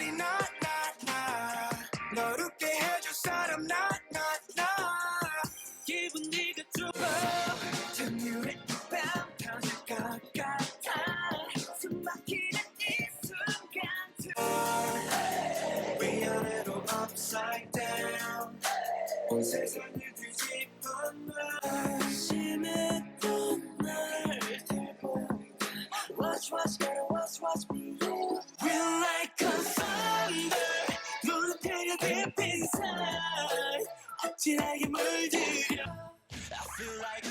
말이 나 널 웃게 해줄 사람 나 기분 네가 좋아 전율의 밤 터질 것 같아 숨 막히는 이 순간 위아래로 upside down 온 세상을 뒤집은 날 심했던 날 들보다 watch gotta watch me We're like a thunder 물태려 deep inside 진하게 물들여 I feel like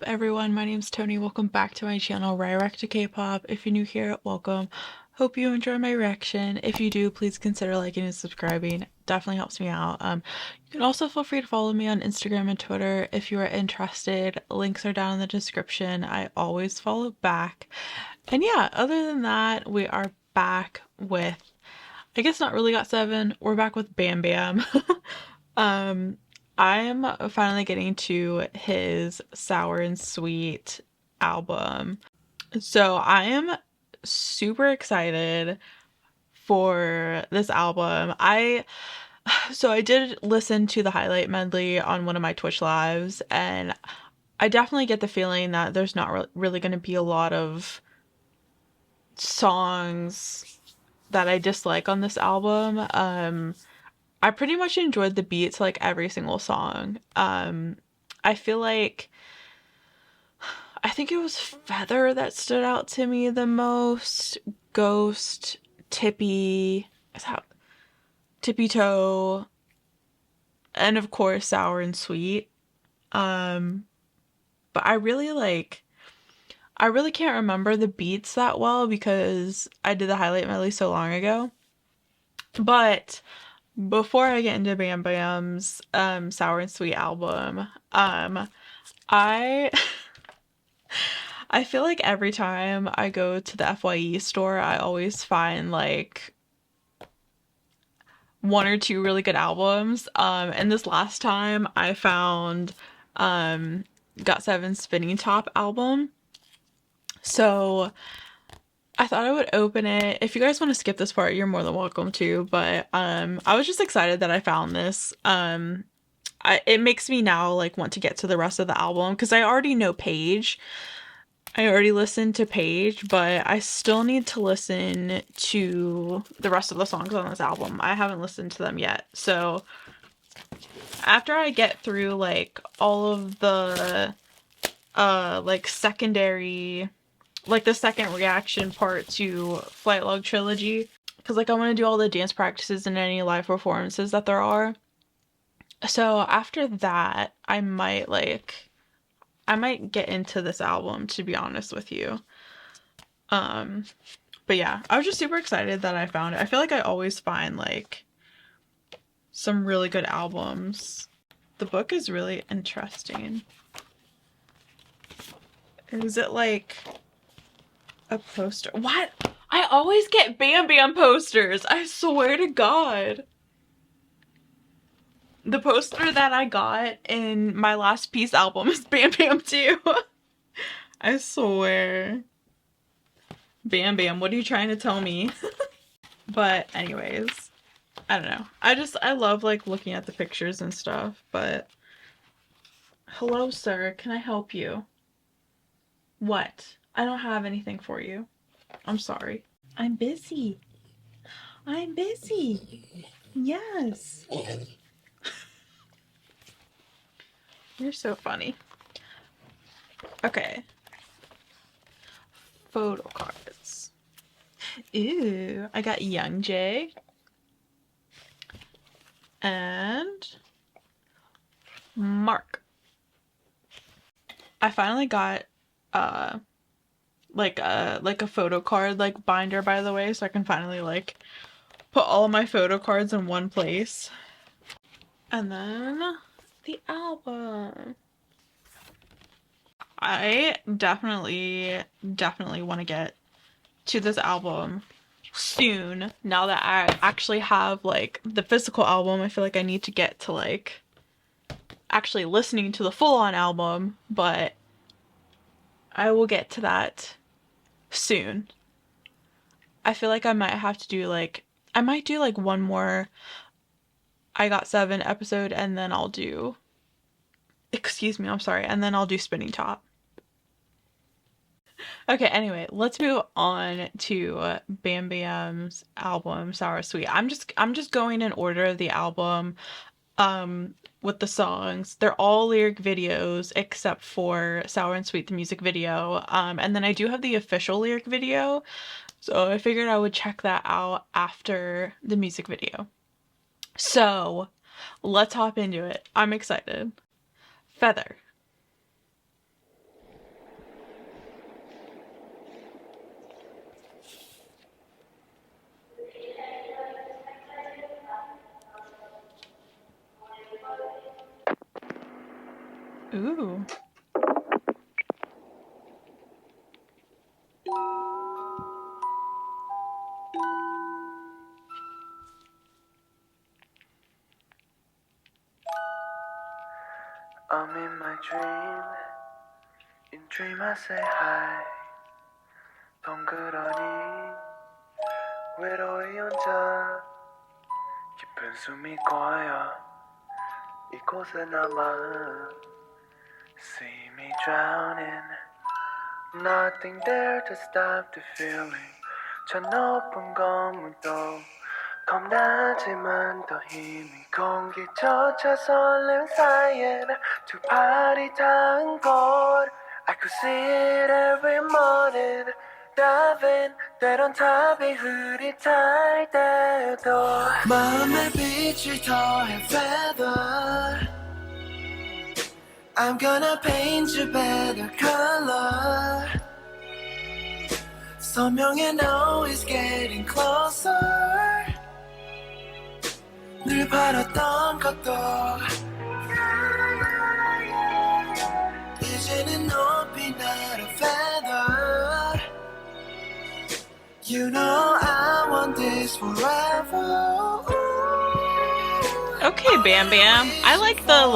everyone, my name's Tony. Welcome back to my channel where I react to K-pop. If you're new here, welcome. Hope you enjoy my reaction. If you do, please consider liking and subscribing. It definitely helps me out. You can also feel free to follow me on Instagram and Twitter if you are interested. Links are down in the description. I always follow back. And yeah, other than that, we are back with, I guess not really GOT7. We're back with BamBam. I'm finally getting to his Sour&Sweet album. So I am super excited for this album. I did listen to the highlight medley on one of my Twitch lives, and I definitely get the feeling that there's not really going to be a lot of songs that I dislike on this album. I pretty much enjoyed the beats like every single song. I feel like I think it was Feather that stood out to me the most. Ghost, Tippy Toe, and of course Sour&Sweet. But I really can't remember the beats that well because I did the highlight medley so long ago. But before I get into BamBam's Sour&Sweet album, I feel like every time I go to the FYE store, I always find like one or two really good albums. And this last time I found GOT7's Spinning Top album. So I thought I would open it. If you guys want to skip this part, you're more than welcome to, but I was just excited that I found this. It makes me now like want to get to the rest of the album because I already know Paige. I already listened to Paige, but I still need to listen to the rest of the songs on this album. I haven't listened to them yet. So after I get through like all of the like secondary, like the second reaction part to Flight Log Trilogy, because like I want to do all the dance practices and any live performances that there are. So after that, I might get into this album, to be honest with you. But yeah, I was just super excited that I found it. I feel like I always find like some really good albums. The book is really interesting. Is it like a poster? What? I always get BamBam posters. I swear to God. The poster that I got in my last Peace album is BamBam too. I swear. BamBam, what are you trying to tell me? But anyways, I don't know. I love like looking at the pictures and stuff, but hello, sir. Can I help you? What? I don't have anything for you. I'm sorry. I'm busy. I'm busy. Yes. You're so funny. Okay. Photo cards. Ew. I got Young Jae. And Mark. I finally got like a photo card like binder, by the way, so I can finally like put all of my photo cards in one place. And then the album. I definitely want to get to this album soon. Now that I actually have like the physical album, I feel like I need to get to like actually listening to the full-on album, but I will get to that soon. I feel like I might have to do like, I might do like one more I Got 7 episode and then I'll do, excuse me, I'm sorry, and then I'll do Spinning Top. Okay, anyway, let's move on to BamBam's album Sour&Sweet. I'm just going in order of the album with the songs. They're all lyric videos except for Sour&Sweet, the music video. And then I do have the official lyric video. So I figured I would check that out after the music video. So let's hop into it. I'm excited. Feather. Ooh. I'm in my dream. In dream I say hi. 덩그러니 외로이 혼자 깊은 숨이 고여 이곳에 남아. See me drowning. Nothing there to stop the feeling. 저 높은 건물도 겁나지만 더 힘이 공기조차 설렘 사이엔 두 팔이 닿은 곳 I could see it every morning Diving 때론 답이 흐릿할 때도 마음의 빛을 더해 feather I'm gonna paint you better color 선명해 now it's getting closer 늘 바랐던 것도 이제는 높이 날아 feather You know I want this forever Okay, BamBam. I like the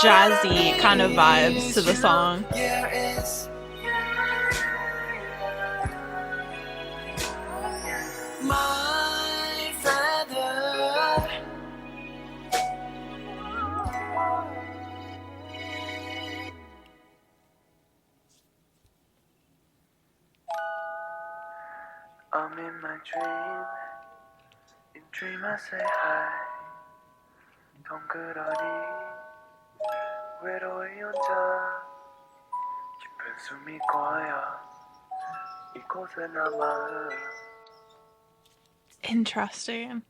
jazzy kind of vibes to the song. My feather I'm in my dream In dream I say hi 덩그러니 외로이 혼자 깊은 숨이 고여 이곳에 남아 Interesting.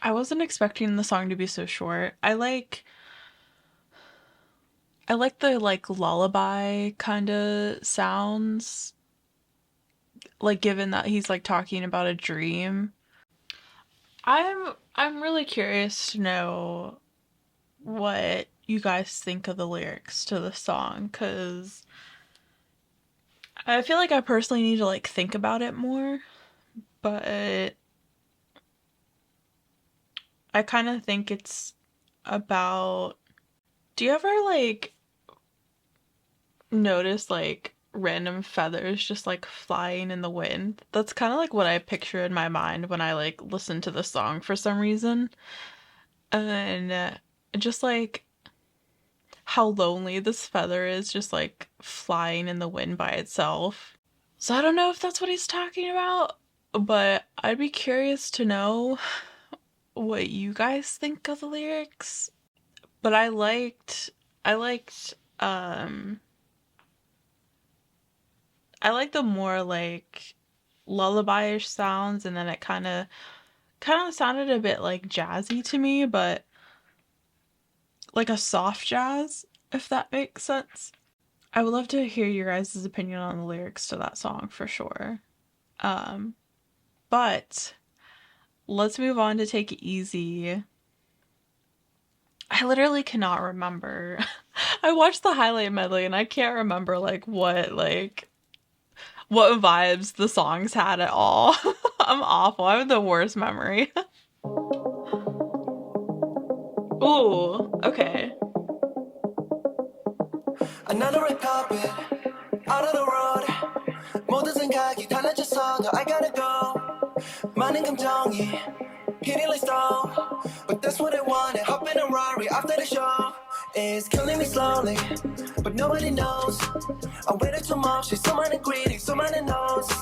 I wasn't expecting the song to be so short. I like the lullaby kind of sounds, like given that he's like talking about a dream. I'm really curious to know what you guys think of the lyrics to the song, cuz I feel like I personally need to like think about it more, but I kind of think it's about, do you ever like notice like random feathers just like flying in the wind? That's kind of like what I picture in my mind when I like listen to the song for some reason. And just like how lonely this feather is just like flying in the wind by itself. So I don't know if that's what he's talking about, but I'd be curious to know what you guys think of the lyrics. But I liked I like the more like lullaby-ish sounds, and then it kind of sounded a bit like jazzy to me, but like a soft jazz, if that makes sense. I would love to hear your guys' opinion on the lyrics to that song for sure. But let's move on to Take It Easy. I literally cannot remember. I watched the highlight medley and I can't remember what vibes the songs had at all. I'm awful. I have the worst memory. Ooh, okay. Another red carpet, out of the road. 모든 생각이 달라졌어. No, I gotta go. 많은 감정이 hitting like stone. But that's what I wanted. Hop in a Rari after the show. It's killing me slowly, but nobody knows. I waited too much. She's so many greetings, so many notes.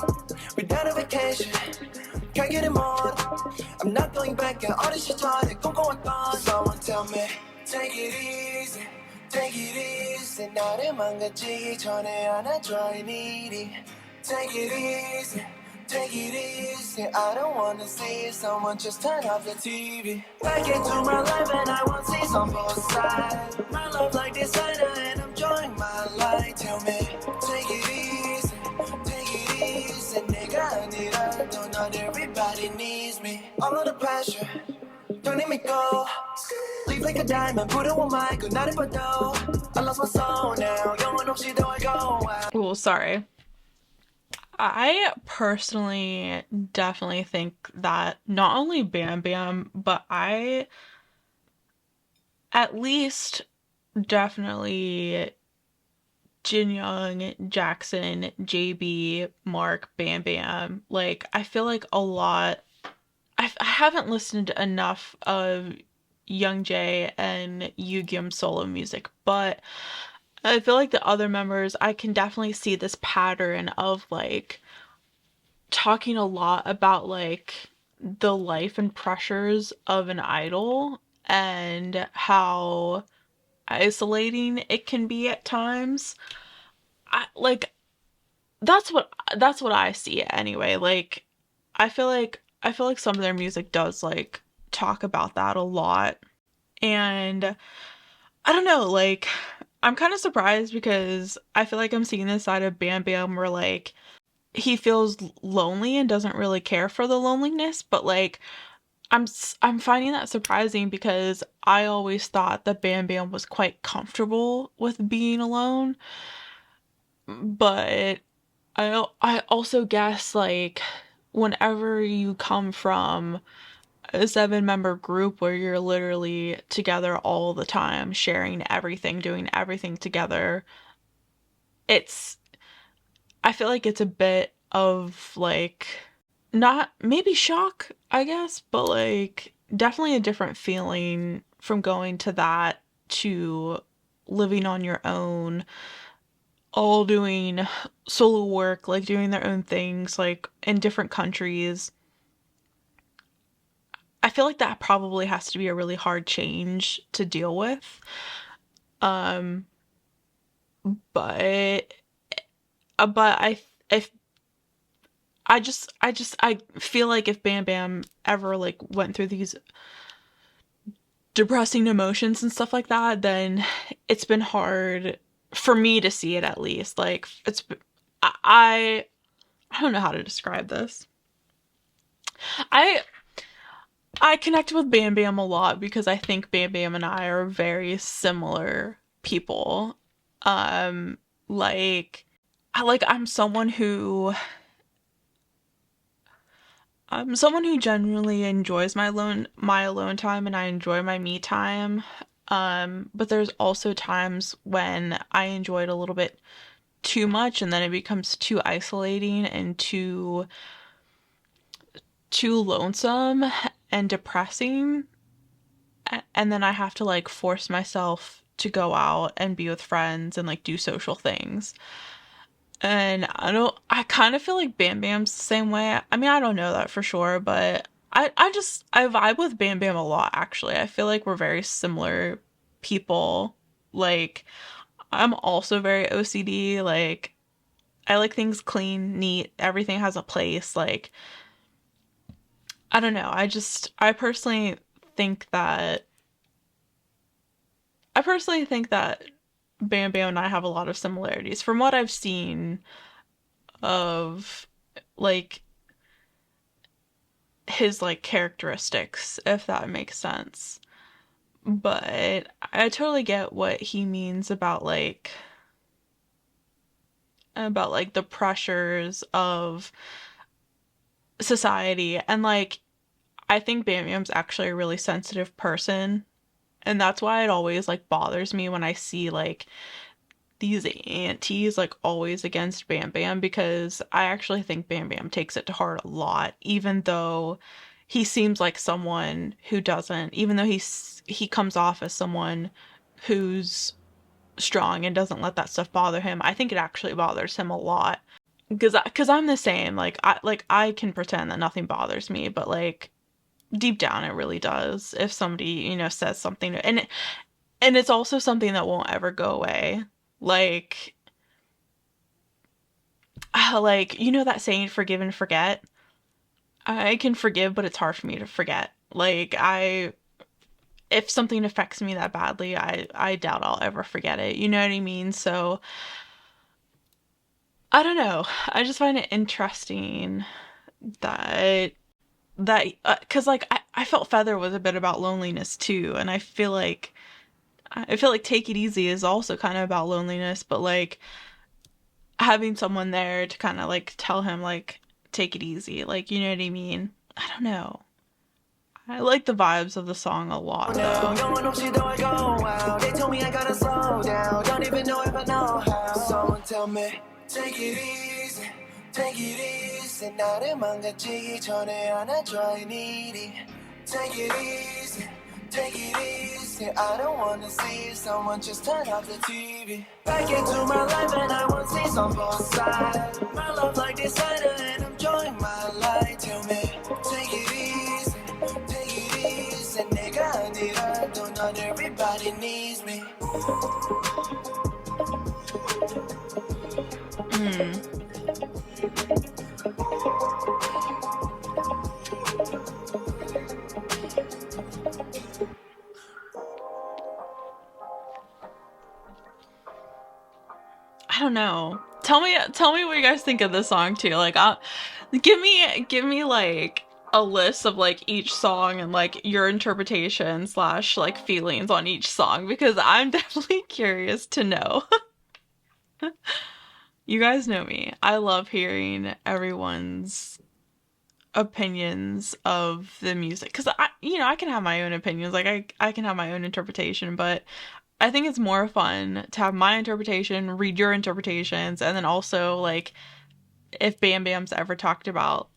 Without a vacation, can't get it more. I'm not going back. all this shit started. 꿈꿔왔던. Someone tell me, take it easy. Take it easy. 나를 망가지기 전에 안아줘. I need it. Take it easy. Take it easy. I don't wanna see someone just turn off the TV. Back into my life and I want seats on both sides. My love like designer and I'm enjoying my life. Tell me, take it easy. Take it easy. 내가 아니라도 not everybody needs me. All of the pressure. Don't let me go. Leave like a diamond, put it on my good night but no. I lost my soul now. 영원 없이 더 I go. Oh, sorry. I personally definitely think that not only Bam Bam, but I at least definitely Jin Young, Jackson, JB, Mark, Bam Bam. Like, I feel like a lot. I haven't listened to enough of Young Jae and Yugyeom's solo music, but I feel like the other members, I can definitely see this pattern of like talking a lot about like the life and pressures of an idol and how isolating it can be at times. I like that's what I see anyway. Like I feel like some of their music does like talk about that a lot. And I don't know, like I'm kind of surprised because I feel like I'm seeing this side of Bam Bam where like he feels lonely and doesn't really care for the loneliness, but like I'm finding that surprising because I always thought that Bam Bam was quite comfortable with being alone. But I also guess like whenever you come from a 7 member group where you're literally together all the time, sharing everything, doing everything together, it's I feel like it's a bit of like not maybe shock, I guess, but like definitely a different feeling from going to that to living on your own, all doing solo work, like doing their own things, like in different countries. I feel like that probably has to be a really hard change to deal with. Um, but if I feel like if Bam Bam ever like went through these depressing emotions and stuff like that, then it's been hard for me to see it at least. Like I I don't know how to describe this. I I connect with Bam Bam a lot because I think Bam Bam and I are very similar people. Um like I'm someone who genuinely enjoys my alone time and I enjoy my me time. But there's also times when I enjoy it a little bit too much and then it becomes too isolating and too lonesome and depressing. And then I have to like force myself to go out and be with friends and like do social things. And I kind of feel like Bam Bam's the same way. I mean, I don't know that for sure, but I vibe with Bam Bam a lot actually. I feel like we're very similar people. Like I'm also very OCD. Like I like things clean, neat, everything has a place. Like I don't know. I personally think that Bam Bam and I have a lot of similarities from what I've seen of like his like characteristics, if that makes sense. But I totally get what he means about like the pressures of society and like I think Bam Bam's actually a really sensitive person And that's why it always like bothers me when I see like these antis like always against Bam Bam, because I actually think Bam Bam takes it to heart a lot, even though he seems like someone who doesn't, even though he comes off as someone who's strong and doesn't let that stuff bother him. I think it actually bothers him a lot, because I'm the same. Like I can pretend that nothing bothers me, but like deep down it really does. If somebody, says something, and it's also something that won't ever go away. Like like that saying, forgive and forget. I can forgive, but it's hard for me to forget. Like I if something affects me that badly, I doubt I'll ever forget it. You know what I mean? So I don't know. I just find it interesting that because like I felt Feather was a bit about loneliness too, and I feel like Take It Easy is also kind of about loneliness, but like having someone there to kind of like tell him like take it easy, like, you know what I mean? I don't know. I like the vibes of the song a lot Now, though. no one knows shit though I go out. They told me I gotta slow down. Don't even know if I know how. Someone tell me, take it easy, take it easy. 나를 망가지기 전에 안아줘, I need it. Take it easy, take it easy. I don't wanna see someone just turn off the TV. Back into my life and I want things on both sides. My love like designer and I'm enjoying my life. Tell me, take it easy, take it easy. 내가 아니라도 넌 everybody needs me. I don't know. Tell me what you guys think of this song too. Like, give me like a list of like each song and like your interpretation slash like feelings on each song, because I'm definitely curious to know. You guys know me. I love hearing everyone's opinions of the music, because I can have my own opinions. Like I can have my own interpretation, but I think it's more fun to have my interpretation, read your interpretations, and then also like if Bam Bam's ever talked about,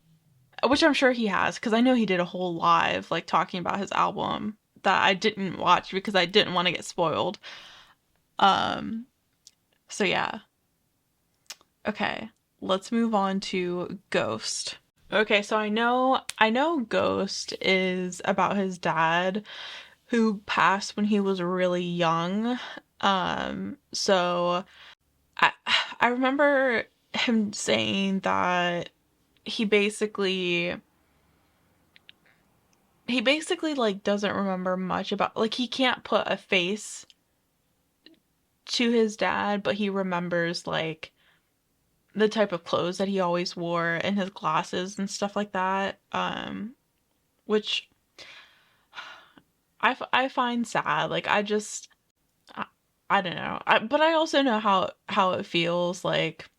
which I'm sure he has, because I know he did a whole live like talking about his album that I didn't watch because I didn't want to get spoiled. Um, so yeah. Okay, let's move on to Ghost. Okay, so I know Ghost is about his dad who passed when he was really young. So I I remember him saying that he basically he basically like doesn't remember much about, like, he can't put a face to his dad, but he remembers like the type of clothes that he always wore and his glasses and stuff like that. Which I find sad. Like I, I don't know. But I also know how it feels like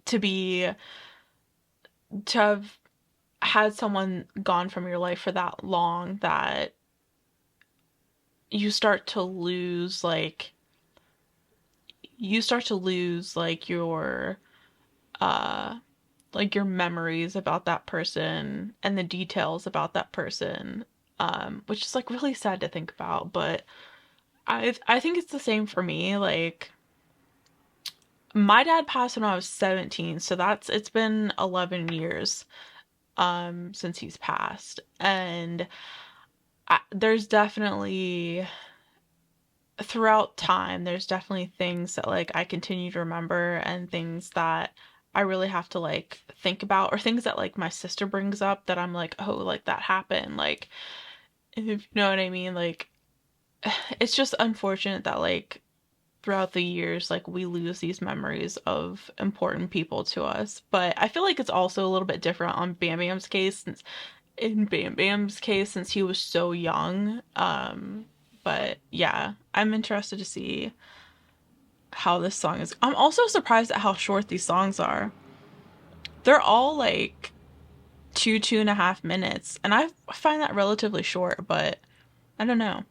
to be to have had someone gone from your life for that long that you start to lose like uh your memories about that person and the details about that person, which is like really sad to think about. But I think it's the same for me. Like, my dad passed when I was 17, so it's been 11 years since he's passed. And there's definitely throughout time, there's definitely things that like I continue to remember, and things that I really have to like think about, or things that like my sister brings up that I'm like, oh, like that happened. Like, if you know what I mean? Like, it's just unfortunate that like throughout the years, like, we lose these memories of important people to us. But I feel like it's also a little bit different on Bam Bam's case, since he was so young. But yeah, I'm interested to see how this song is. I'm also surprised at how short these songs are. They're all like 2.5 minutes, and I find that relatively short, but I don't know.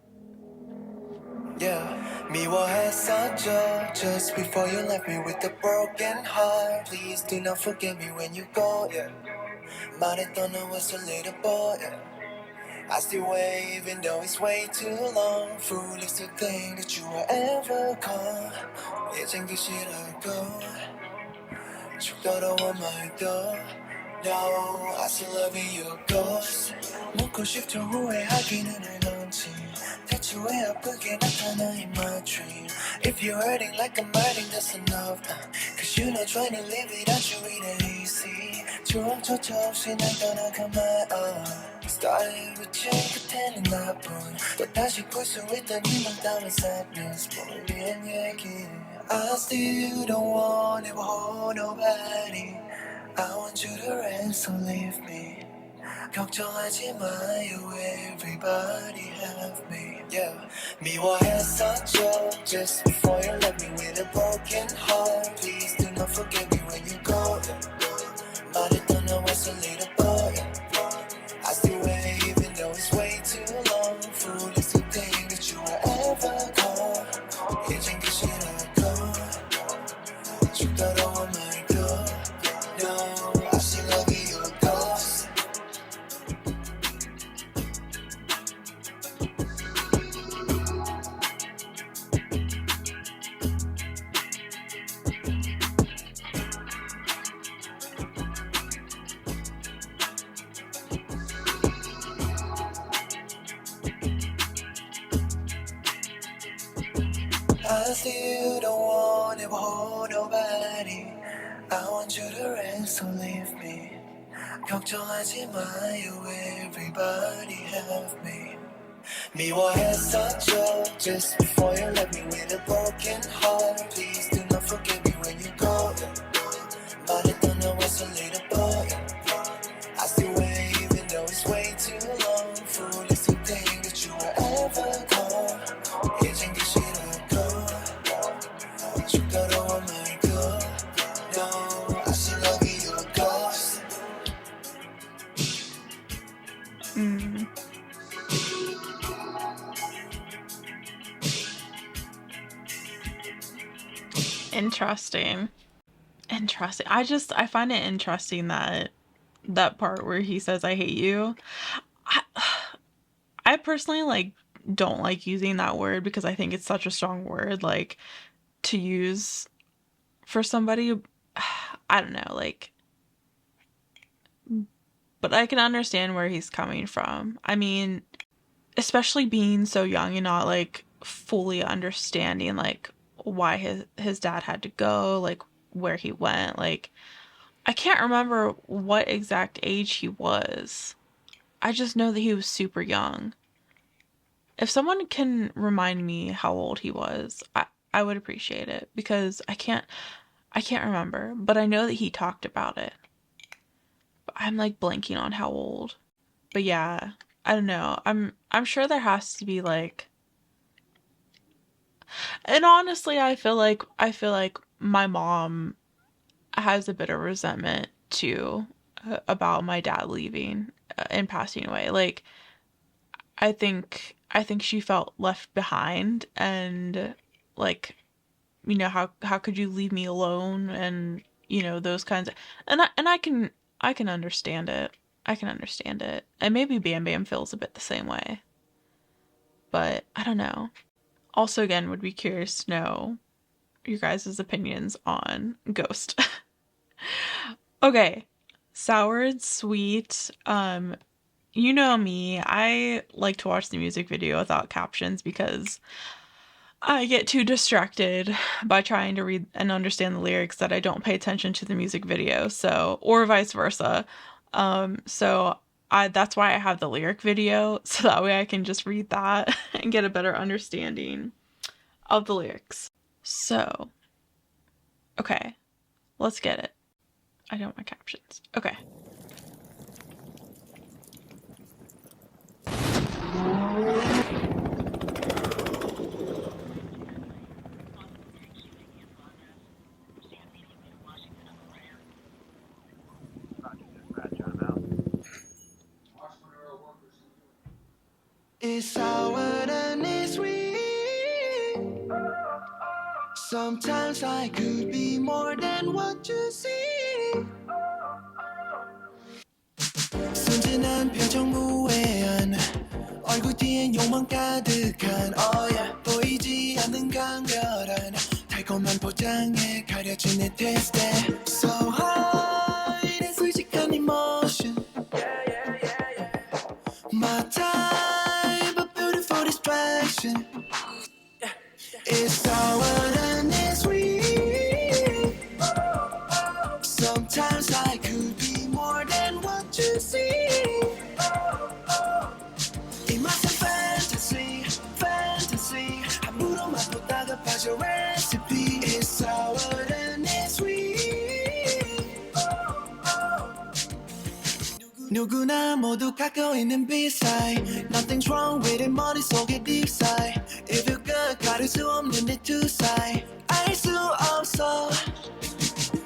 Yeah, 미워했었죠. Just before you left me with a broken heart. Please do not forget me when you go. Yeah, 말했던 I was a little boy. Yeah. I still wait even though it's way too long. Foolish to think that you will ever come. 이젠 그 싫어고. 죽더러워 말도 No, I still love you, ghost 묻고 싶죠 후회하기는 할 건지 대체 왜 아프게 나타나 in my dream If you're hurting like I'm hurting, that's enough Cause you know trying to live without you ain't easy 추억조차 없이 날 떠나간 my Starting with you 그때는 나뿐 또다시 볼 수 있던 희망 따윈 sadness 뭘 위한 얘기 I still don't want to hold nobody I want you to rest, so leave me 걱정하지 마요, everybody have me yeah. 미워했었죠 Just before you left me with a broken heart Please do not forget me when you go 말했던 I was a little boy I still wait even though it's way too long Foolish to think that you will ever come 이젠 그 싫어고 죽더러워 말고 No, I still love you, ghost I still don't want to hold nobody I want you to rest, so leave me 걱정하지 마요, everybody have me 미워했었죠 Just before you left me with a broken heart Please do not forget me when you go 말했던 I was a little boy I still wait even though it's way too long Foolish to think that you will ever come 이젠 그 싫어고 죽더러워 말고 No, I still love you, ghost Interesting. Interesting. I find it interesting that part where he says I hate you. I, I personally like don't like using that word because I think it's such a strong word like to use for somebody. I don't know, like, but I can understand where he's coming from. I mean, especially being so young and not like fully understanding like why his dad had to go, like where he went. Like I can't remember what exact age he was. I just know that he was super young. If someone can remind me how old he was, I would appreciate it because I can't remember, but I know that he talked about it. But I'm like blanking on how old. But yeah, I don't know. I'm sure there has to be like, and honestly, I feel like my mom has a bit of resentment too about my dad leaving and passing away. Like I think she felt left behind and like you know how could you leave me alone and you know those kinds of and I can understand it. I can understand it. And maybe Bam Bam feels a bit the same way. But I don't know. Also again would be curious to know your guys' opinions on Ghost. Okay. Sour and Sweet. You know me. I like to watch the music video without captions because I get too distracted by trying to read and understand the lyrics that I don't pay attention to the music video. So, or vice versa. So that's why I have the lyric video so that way I can just read that and get a better understanding of the lyrics. So, okay, let's get it. I don't want captions. Okay. It's sour and it's sweet. Sometimes I could be more than what you see. 순진한 표정 무해한 얼굴 뒤엔 욕망 가득한 oh yeah. 보이지 않는 강렬한 달콤한 포장에 가려진 내 taste so high 내 솔직한 emotion my type of beautiful distraction it's sour and it's sweet sometimes I could be more than what you see 이 맛은 fantasy fantasy 함부로 맛보다가 빠져 recipe it's sour and it's sweet 누구나 모두 갖고 있는 B-side Nothing's wrong with it 머릿속에 deep side If you're good 가릴 수 없는 내 two side 알 수 없어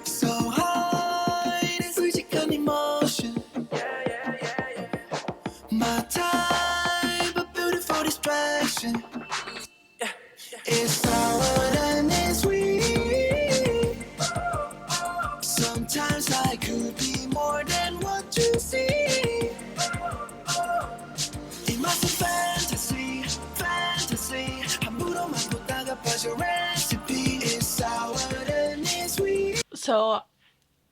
So high 내 솔직한 emotion My type of beautiful distraction It's sour and it's sweet Sometimes I could be more than what you see 이 맛은 fantasy fantasy 함부로 맛보다가 빠져 recipe It's sour and it's sweet So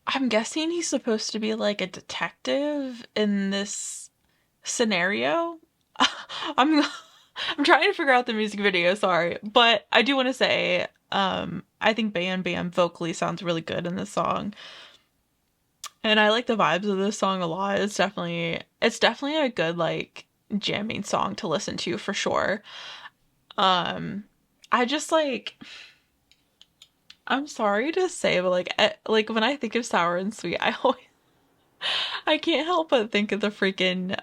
I'm guessing he's supposed to be like a detective in this scenario. I'm I'm trying to figure out the music video, sorry. But I do want to say, I think BamBam vocally sounds really good in this song. And I like the vibes of this song a lot. It's definitely a good like jamming song to listen to for sure. I just like I'm sorry to say, but like when I think of sour and sweet, I can't help but think of the freaking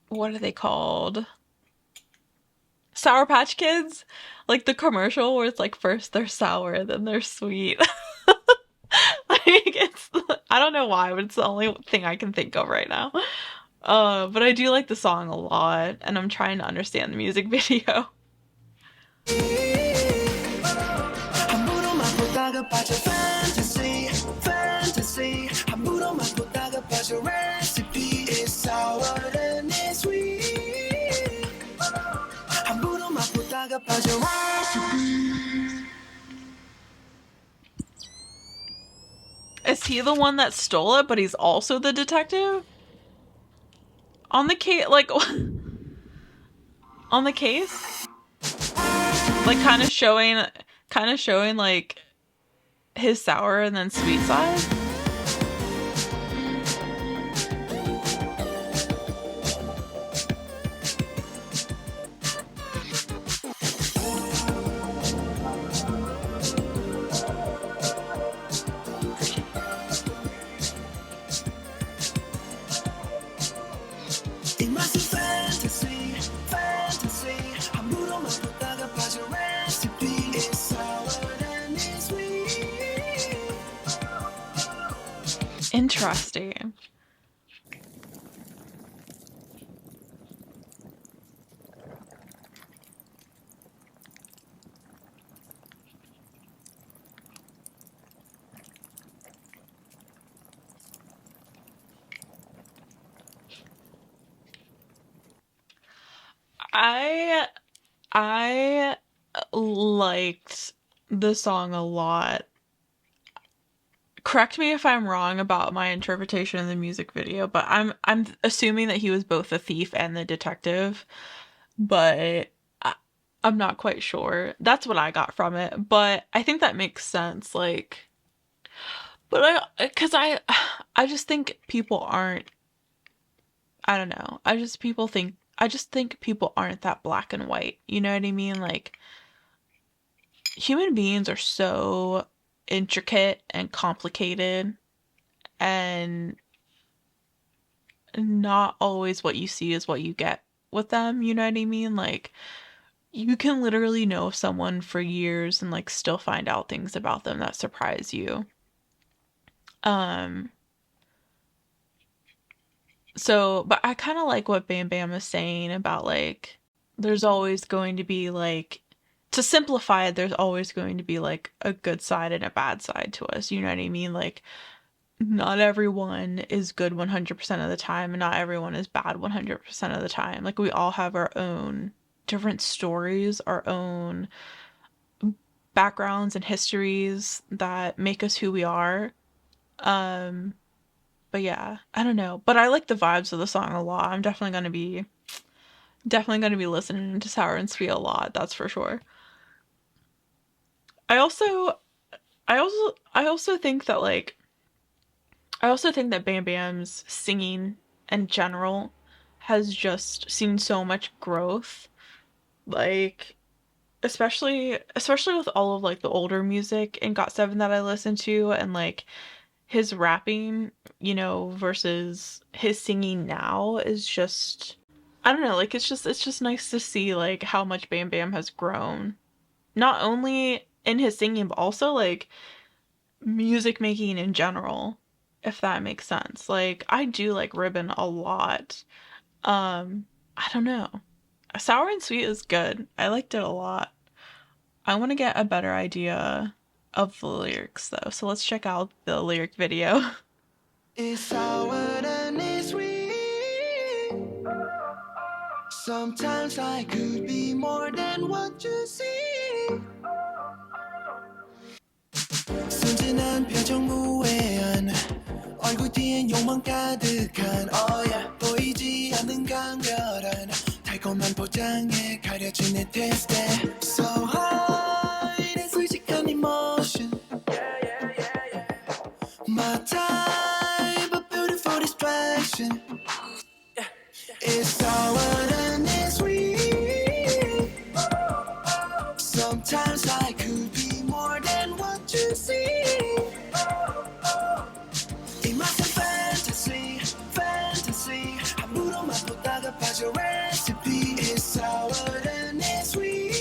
what are they called? Sour Patch Kids? Like the commercial where it's like first they're sour, then they're sweet. Like it's I don't know why, but it's the only thing I can think of right now. But I do like the song a lot, and I'm trying to understand the music video. 함부로 맛보다가 빠져 fantasy fantasy 함부로 맛보다가 빠져 recipe It's sour and it's sweet 함부로 맛보다가 빠져 recipe Is he the one that stole it, but he's also the detective? On the case, like, on the case? Like, kind of showing, like, his sour and then sweet side? 이 맛은 fantasy fantasy 함부로 맛보다가 빠져 recipe It's sour and it's sweet Interesting. I liked the song a lot. Correct me if I'm wrong about my interpretation of the music video, but I'm assuming that he was both the thief and the detective, but I'm not quite sure. That's what I got from it, but I think that makes sense. Like, but I just think people aren't. I don't know. I just think people aren't that black and white. You know what I mean? Like, human beings are so intricate and complicated, and not always what you see is what you get with them. You know what I mean? Like, you can literally know someone for years and like still find out things about them that surprise you. Um So, but I kind of like what Bam Bam is saying about like there's always going to be like to simplify it, there's always going to be like a good side and a bad side to us. You know what I mean? Like not everyone is good 100% of the time and not everyone is bad 100% of the time. Like we all have our own different stories, our own backgrounds and histories that make us who we are. Um but yeah, I don't know. But I like the vibes of the song a lot. I'm definitely gonna be listening to Sour and Sweet a lot, that's for sure. I also I also think that like I also think that Bam Bam's singing in general has just seen so much growth. Like especially with all of like the older music in GOT7 that I listen to and like his rapping, you know, versus his singing now is just I don't know, like it's just nice to see like how much Bam Bam has grown. Not only in his singing but also like music making in general, if that makes sense. Like I do like Ribbon a lot. I don't know. Sour and Sweet is good. I liked it a lot. I want to get a better idea of the lyrics though. So let's check out the lyric video. It's sour and it's sweet. Sometimes I could be more than what you see. 순진한 표정 무해한 얼굴 뒤엔 욕망 가득한 oh yeah. 보이지 않는 강렬한 달콤한 포장에 가려진 내 테스트 So high 내 솔직한 emotion My type of beautiful distraction It's sour and it's sweet Sometimes I could be more than what you see 이 맛은 fantasy, fantasy 아무런 맛보다가 빠져 recipe It's sour and it's sweet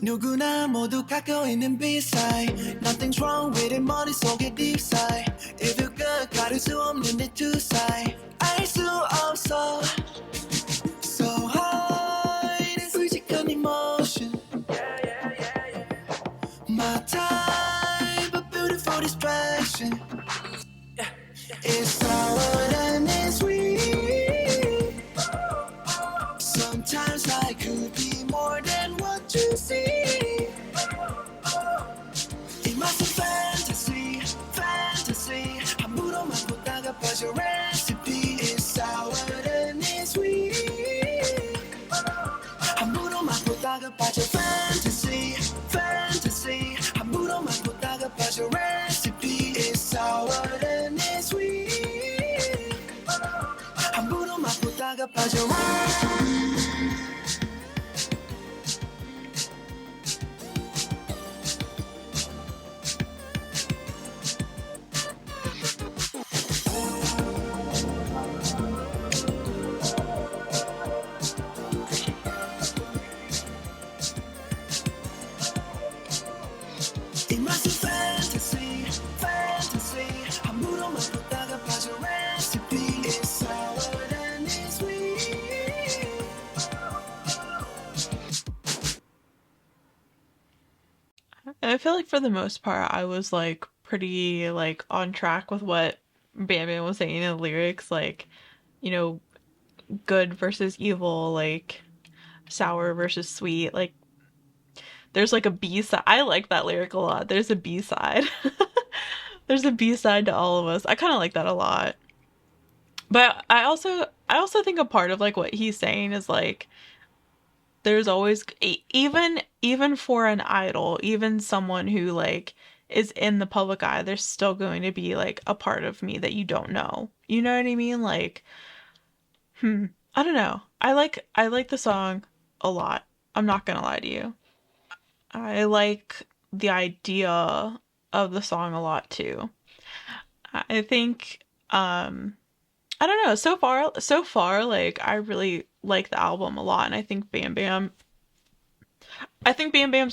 누구나 모두 갖고 있는 B-side Nothing's wrong with it 머릿속에 deep side If you good 가릴 수 없는 내 two side 알 수 없어 So high 내 솔직한 emotion My type of beautiful distraction It's sour and it's sweet Sometimes I could be more than what you see 이 맛은 fantasy, fantasy 아무런 맛보다가 빠져 recipe It's sour and it's sweet 아무런 맛보다가 빠져 fantasy, fantasy 아무런 맛보다가 빠져 recipe It's sour and it's sweet 아무런 맛보다가 빠져 이 맛은 fantasy, fantasy 아무런 맛보다가 빠져 recipe It's sour and it's sweet And I feel like for the most part I was like pretty like on track with what Bam Bam was saying in the lyrics, like, you know, good versus evil, like sour versus sweet. Like there's like a B side. I like that lyric a lot. There's a B side. There's a B side to all of us. I kind of like that a lot. But I also think a part of like what he's saying is like there's always even for an idol, even someone who like is in the public eye, there's still going to be like a part of me that you don't know. You know what I mean? Like, I don't know. I like the song a lot. I'm not gonna lie to you. I like the idea of the song a lot too. I think I don't know, so far like I really like the album a lot and I think Bam Bam's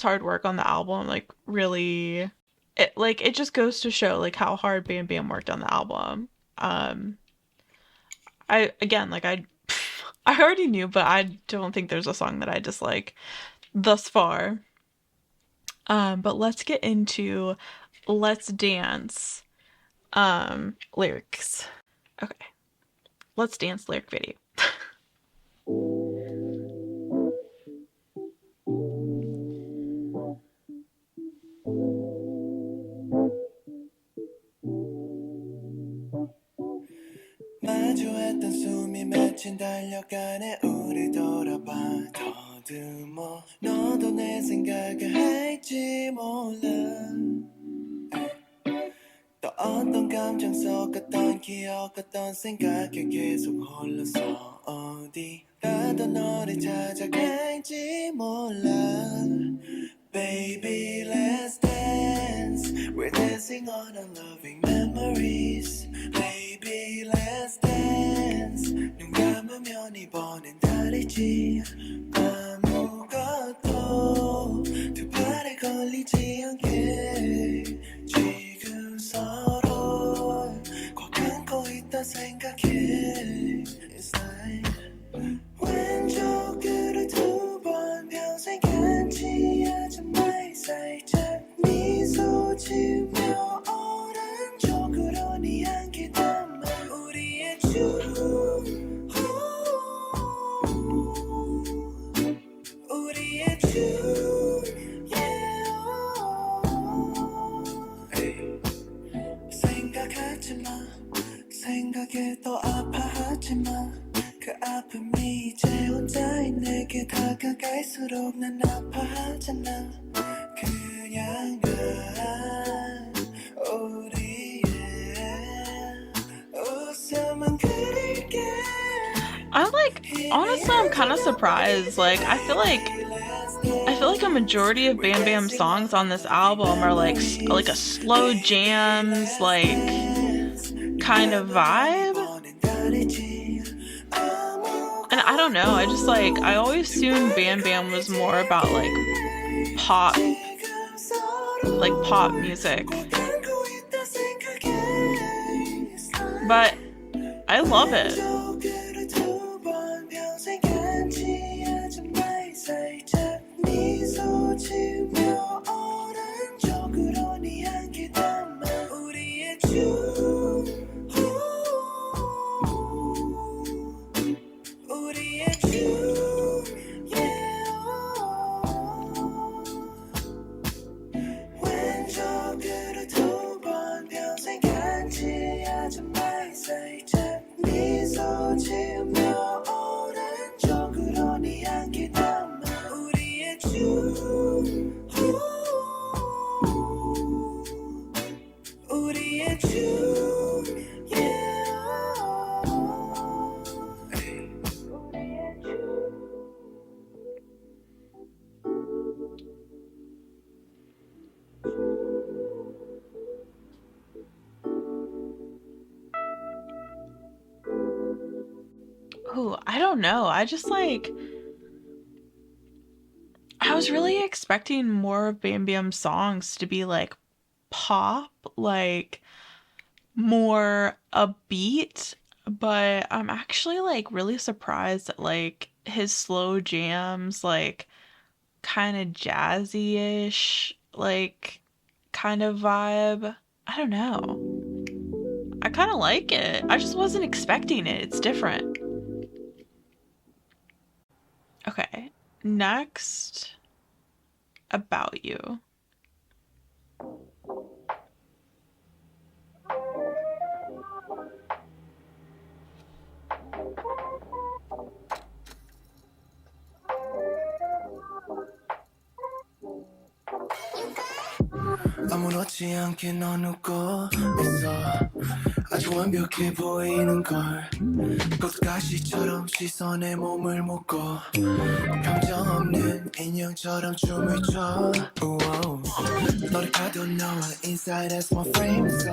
hard work on the album like really it just goes to show like how hard Bam Bam worked on the album. Um, I again like I already knew, but I don't think there's a song that I dislike thus far. But let's get into Let's Dance lyrics. Okay, Let's Dance lyric video. 마주했던 숨이 맺힌 달려가네 우리 돌아봐 더듬어 너도 내 생각을 할지 몰라 또 어떤 감정 속 어떤 기억 어떤 생각에 계속 홀려서 어디 가도 너를 찾아갈지 몰라 Baby let's dance We're dancing on our loving memories Baby let's dance 눈 감으면 이번엔 다르지 아무것도 두 발에 걸리지 않게 지금 서로 꼭 안고 있다 생각해 It's like 왼쪽으로 두 번 평생 같이 하자 말 살짝 미소 지으며 오른쪽으로 네 향기 담아 우리의 춤 우리의 춤 yeah. hey. 생각하지 마 생각에 또 아파하지 마 그 아픔이 이제 혼자인 내게 다가갈수록 난 아파하잖아 그냥 난 우리의 웃음은 그릴게 Honestly, I'm kind of surprised. Like, I feel like a majority of Bam Bam songs on this album are like a slow jams, like kind of vibe. And I don't know, I just like I always assumed Bam Bam was more about pop pop music. But I love it. Ooh, I don't know. I just I was really expecting more of Bam Bam's songs to be pop, more upbeat, but I'm actually really surprised at his slow jams, kind of jazzy-ish, kind of vibe. I don't know. I kind of like it. I just wasn't expecting it. It's different. Okay, next, About You. 아무렇지 않게 넌 웃고 있어 아주 완벽해 보이는 걸 꽃가시처럼 시선에 몸을 묶고 감정 없는 인형처럼 춤을 춰 우오. 너를 가둔 너와 inside as my frame so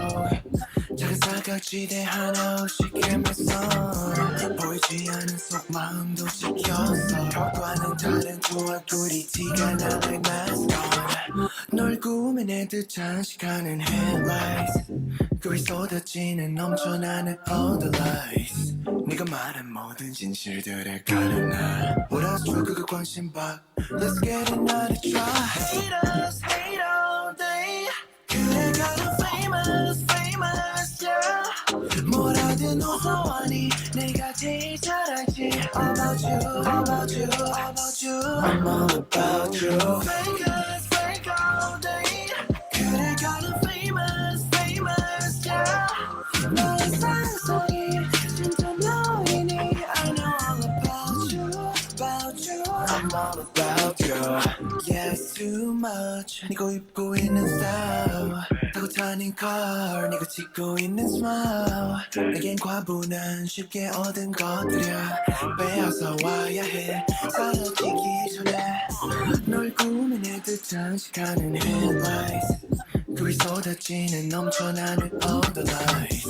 작은 사각지대 하나 없이 깨면서 보이지 않는 속마음도 지켰어 벽과는 다른 두 얼굴이 티가 나는 mascot 널 꾸며내듯 장식하는 headlights 그리 쏟아지는 넘쳐나는 all the lights 네가 말한 모든 진실들을 가려나 What else 줘 그거 관심 봐 Let's get another try Hate us, hate all day 그래 가는 famous, famous, yeah 뭐라든 웃어하니 내가 제일 잘 알지 About you, about you, about you I'm all about you Fake us, fake all day 그래 가는 famous, famous, yeah 너의 상상이 진짜 너이니 I know all about you, about you I'm all about you Yeah, it's too much 네가 입고 있는 style 타고 타는 car 네가 찍고 있는 smile 내겐 과분한 쉽게 얻은 것들이야 빼앗아 와야 해 사라지기 전에 널 꾸며내듯 장식하는 headlights 그리 쏟아지는 넘쳐나는 all the lights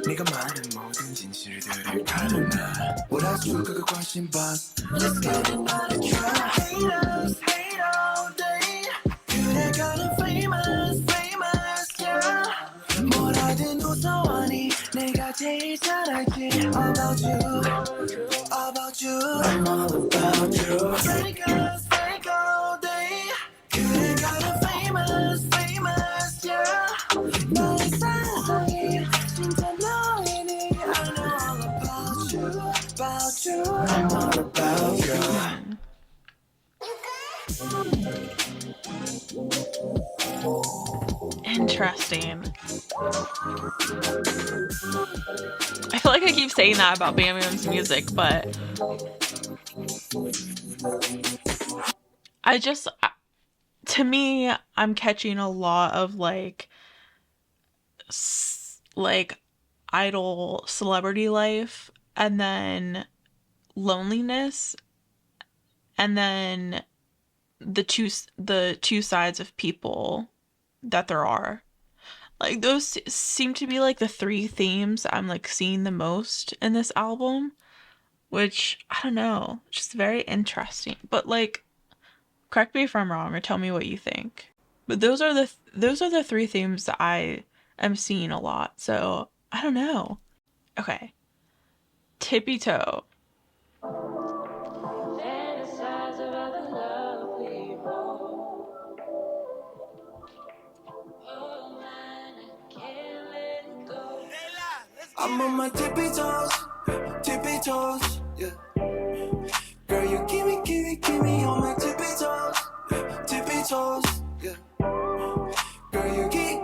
네가 말한 모든 진실들을 가려나 What else 줘 그거 관심 봐 Let's get another try Hate us, hate all day 그래 가는 famous, famous, yeah 뭐라든 웃어하니 내가 제일 잘 알지 About you, about you I'm all about you Fake us, fake all day 그래 가는 famous, famous, yeah 너의 상상이 진짜 너이니 I know all about you, about you I'm all about you Interesting. I feel like I keep saying that about BamBam's music, but to me, I'm catching a lot of like idol celebrity life, and then loneliness, and then the two sides of people that there are. Like those seem to be like the three themes I'm like seeing the most in this album, which I don't know, just very interesting. But like, correct me if I'm wrong or tell me what you think. But those are the three themes that I am seeing a lot. So I don't know. Okay, Tippy Toe. I'm on my tippy toes, yeah. Girl, you give me on my tippy toes, yeah. Girl, you keep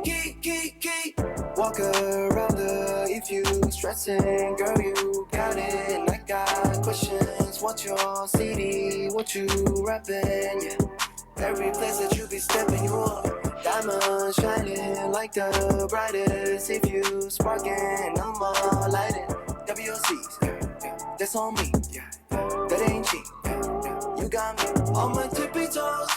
walk around if you stressing, girl, you got it. I got questions. What's your CD? What you rapping? Yeah. Every place that you be stepping, you up. Diamond shining like the brightest. If you sparking, I'm all lighting. WOC's, yeah. That's on me, yeah. That ain't cheap, yeah. You got me on my tippy toes.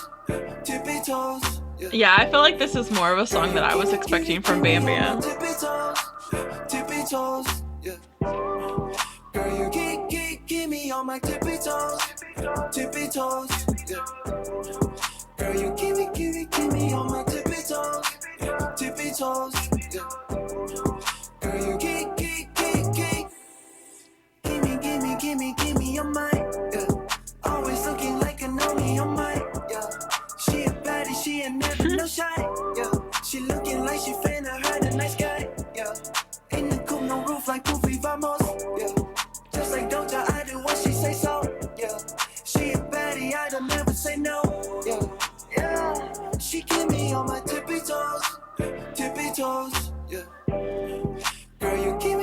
Yeah, I feel like this is more of a song that I was expecting from BamBam. Tippy toes, yeah. Girl, you keep me on my tippy toes, yeah. Girl, you keep me on my tippy toes, yeah. Girl, you give me your mind, yeah. Always looking like a know me on my, yeah. She a baddie, she ain't never no shy, yeah. She looking like she finna hurt a nice guy, yeah. In the coupe, no roof like Poofy Vamos, yeah. Just like Doja, I do what she say so, yeah. She a baddie, I don't never say no, yeah. Yeah, she keep me on my tippy toes, yeah. Girl, you keep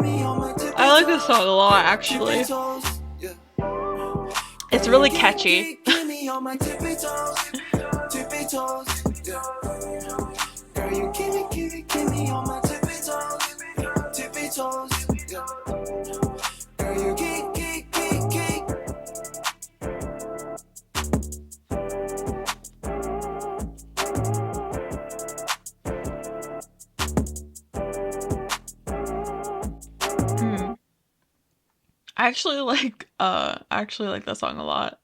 me on my tippy toes. I like this song a lot, actually. It's really catchy. Keep me on my tippy toes, yeah. Girl, you keep me on my tippy toes, yeah. Girl, you keep. I actually like that song a lot.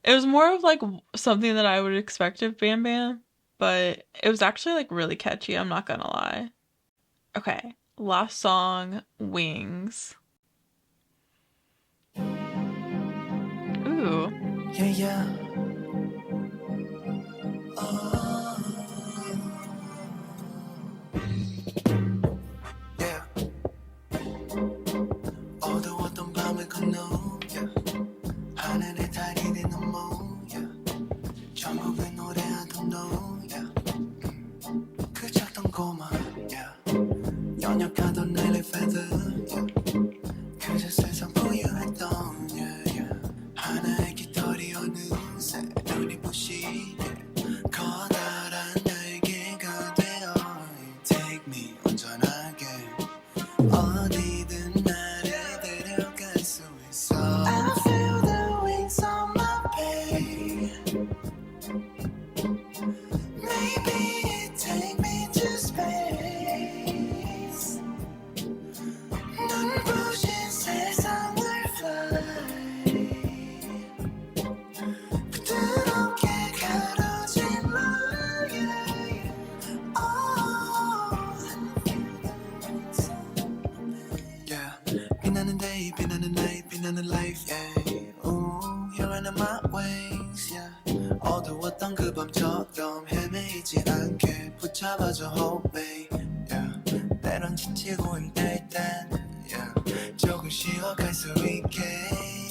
It was more of like something that I would expect of Bam Bam, but it was actually like really catchy, I'm not gonna lie. Okay, last song, Wings. Ooh. Yeah, yeah. Yeah. 어두웠던 밤을 건너. Yeah. 하늘의 달이 된 너머. Yeah. 전국을 노래하던 너. Yeah. 그 작던 고마. Yeah. 연약하던 나의 feather. Yeah. 그저 세상 부유했던. Yeah, yeah. 하나의 깃털이 어느새 눈이 부시게 커다란 날개가 되어 Take me 온전하게 어디든 나를 데려갈 수 있어 I feel the wings on my back Maybe take me to space 눈부신 세상을 fly 부드럽게 가로진 너의 Yeah, 빛나는 day, 빛나는 night, 빛나는 life, yeah. Ooh, you're running my ways, yeah. 어두웠던 그 밤처럼 헤매이지 않게 붙잡아줘, hold me, yeah. 때론 지치고 힘들 땐, yeah. 조금 쉬어갈 수 있게,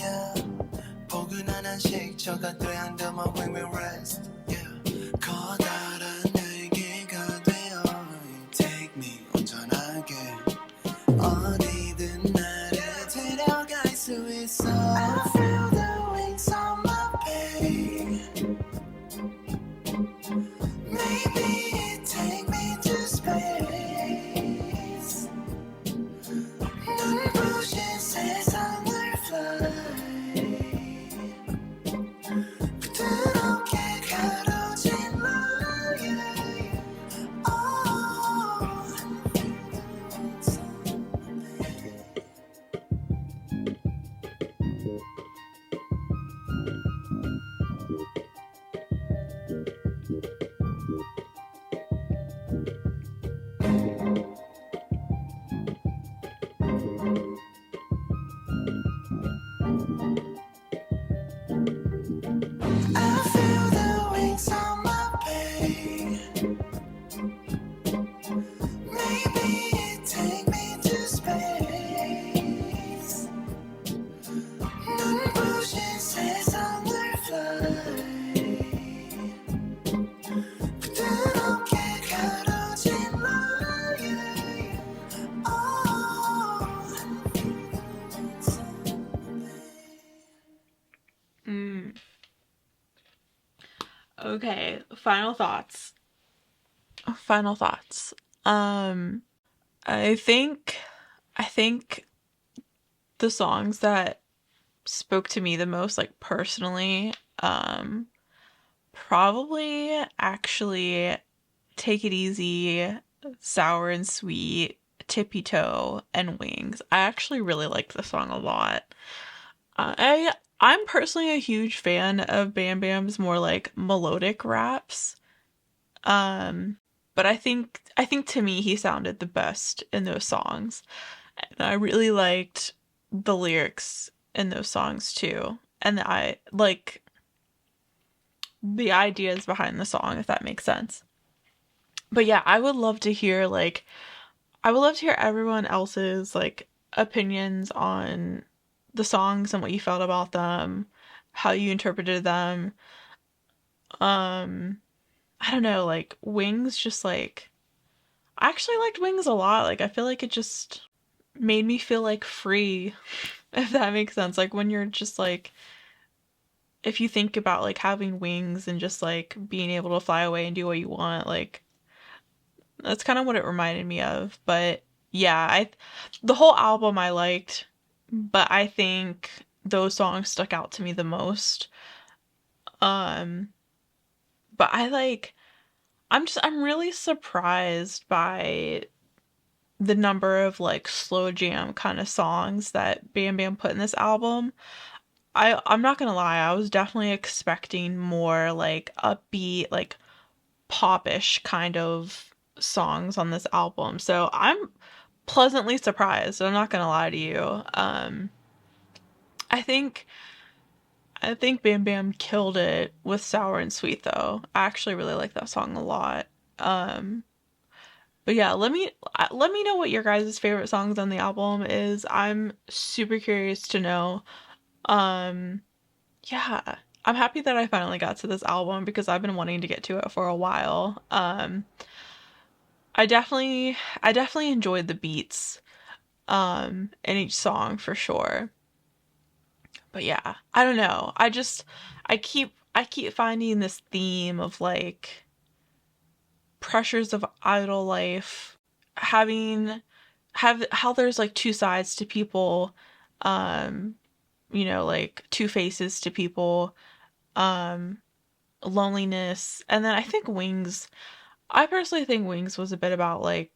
yeah. 포근한 한식처가 돼 under my wing we rest, yeah. 커다란 날개가 되어 Take me 온전하게 어디든 나를 데려갈 수 있어 I feel the wings on my back Maybe take me to space 눈부신 세상을 fly 부드럽게 가로진 너의 I feel the wings on my back Maybe take me to space 눈부신 세상을 fly 부드럽게 가로진 너의 Okay, final thoughts. Final thoughts. I think the songs that spoke to me the most, like personally, probably actually Take It Easy, Sour and Sweet, Tippy Toe, and Wings. I actually really liked the song a lot. I'm personally a huge fan of Bam Bam's more like melodic raps. But I think to me he sounded the best in those songs. And I really liked the lyrics in those songs too. And I like the ideas behind the song, if that makes sense. But yeah, I would love to hear everyone else's like opinions on the songs and what you felt about them, how you interpreted them. I don't know, like Wings just like I actually liked Wings a lot. Like I feel like it just made me feel like free, if that makes sense. Like when you're just like if you think about like having wings and just like being able to fly away and do what you want, like that's kind of what it reminded me of. But yeah, I the whole album I liked, but I think those songs stuck out to me the most. Um but I'm really surprised by the number of like slow jam kind of songs that Bam Bam put in this album. I'm not gonna lie, I was definitely expecting more like upbeat, like popish kind of songs on this album. So I'm pleasantly surprised. I'm not gonna lie to you. I think I think Bam Bam killed it with Sour and Sweet though. I actually really like that song a lot. Um, but yeah, let me know what your guys' favorite songs on the album is. I'm super curious to know. Um, yeah, I'm happy that I finally got to this album because I've been wanting to get to it for a while. I definitely enjoyed the beats in each song for sure. But yeah, I don't know. I keep finding this theme of like pressures of idol life, having have how there's like two sides to people, um, like two faces to people, um, loneliness, and then I personally think Wings was a bit about like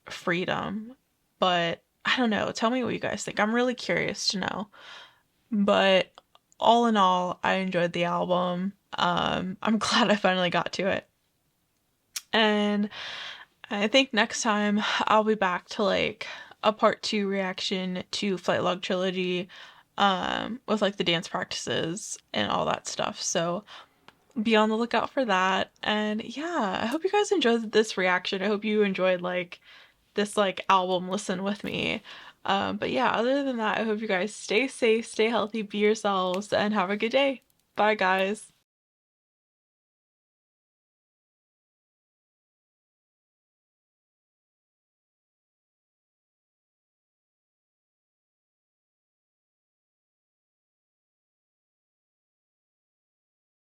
freedom, but I don't know. Tell me what you guys think. I'm really curious to know. But all in all, I enjoyed the album. I'm glad I finally got to it. And I think next time I'll be back to like a part two reaction to Flight Log Trilogy, with like the dance practices and all that stuff. So be on the lookout for that. And yeah, I hope you guys enjoyed this reaction. I hope you enjoyed like this like album listen with me. But yeah, other than that, I hope you guys stay safe, stay healthy, be yourselves, and have a good day. Bye, guys.